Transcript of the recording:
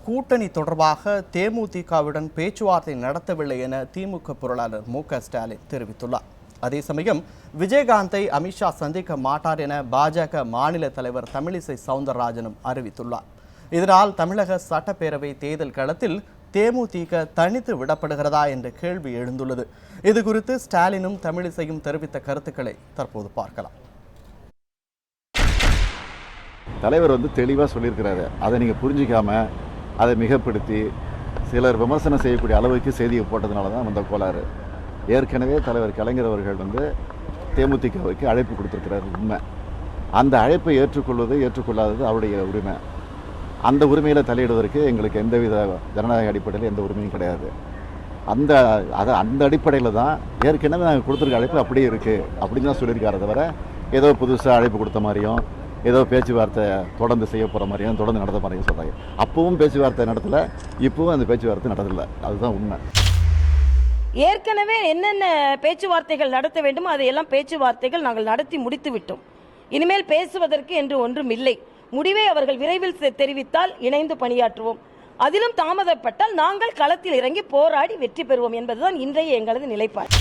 கூட்டணி தொடர்பாக தேமுதிகவுடன் பேச்சுவார்த்தை நடத்தவில்லை என திமுக பொருளாளர் மு.க.ஸ்டாலின் தெரிவித்துள்ளார். அதே சமயம் விஜயகாந்தை அமித்ஷா சந்திக்க மாட்டார் என பாஜக மாநில தலைவர் தமிழிசை சவுந்தரராஜனும் அறிவித்துள்ளார். இதனால் தமிழக சட்டப்பேரவை தேர்தல் களத்தில் தேமுதிக தனித்து விடப்படுகிறதா என்ற கேள்வி எழுந்துள்ளது. இது குறித்து ஸ்டாலினும் தமிழிசையும் தெரிவித்த கருத்துக்களை தற்போது பார்க்கலாம். தலைவர் தெளிவாக சொல்லியிருக்கிறாரு. அதை நீங்கள் புரிஞ்சிக்காம அதை மிகப்படுத்தி சிலர் விமர்சனம் செய்யக்கூடிய அளவுக்கு செய்தியை போட்டதுனால தான் வந்த கோளாறு. ஏற்கனவே தலைவர் கலைஞர் அவர்கள் தேமுதிகவுக்கு அழைப்பு கொடுத்துருக்கிறார். உண்மை. அந்த அழைப்பை ஏற்றுக்கொள்வது ஏற்றுக்கொள்ளாதது அவருடைய உரிமை. அந்த உரிமையில் தலையிடுவதற்கு எங்களுக்கு எந்தவித ஜனநாயக அடிப்படையில் எந்த உரிமையும் கிடையாது. அந்த அடிப்படையில் தான் ஏற்கனவே நாங்கள் கொடுத்துருக்க அழைப்பு அப்படியே இருக்குது அப்படின்னு தான் சொல்லியிருக்காரு. தவிர ஏதோ புதுசாக அழைப்பு கொடுத்த மாதிரியும் ஏதோ பேச்சுவார்த்தை தொடர்ந்து செய்ய போகிற மாதிரியும் தொடர்ந்து நடத்த மாதிரியும் சொல்கிறாங்க. அப்பவும் பேச்சுவார்த்தை நடத்தலை, இப்பவும் அந்த பேச்சுவார்த்தை நடத்தலை. அதுதான் உண்மை. ஏற்கனவே என்னென்ன பேச்சுவார்த்தைகள் நடத்த வேண்டுமோ அதையெல்லாம் பேச்சுவார்த்தைகள் நாங்கள் நடத்தி முடித்து விட்டோம். இனிமேல் பேசுவதற்கு என்று ஒன்றும் இல்லை. முடிவை அவர்கள் விரைவில் தெரிவித்தால் இணைந்து பணியாற்றுவோம். அதிலும் தாமதப்பட்டால் நாங்கள் களத்தில் இறங்கி போராடி வெற்றி பெறுவோம் என்பதுதான் இன்றைய எங்களது நிலைப்பாடு.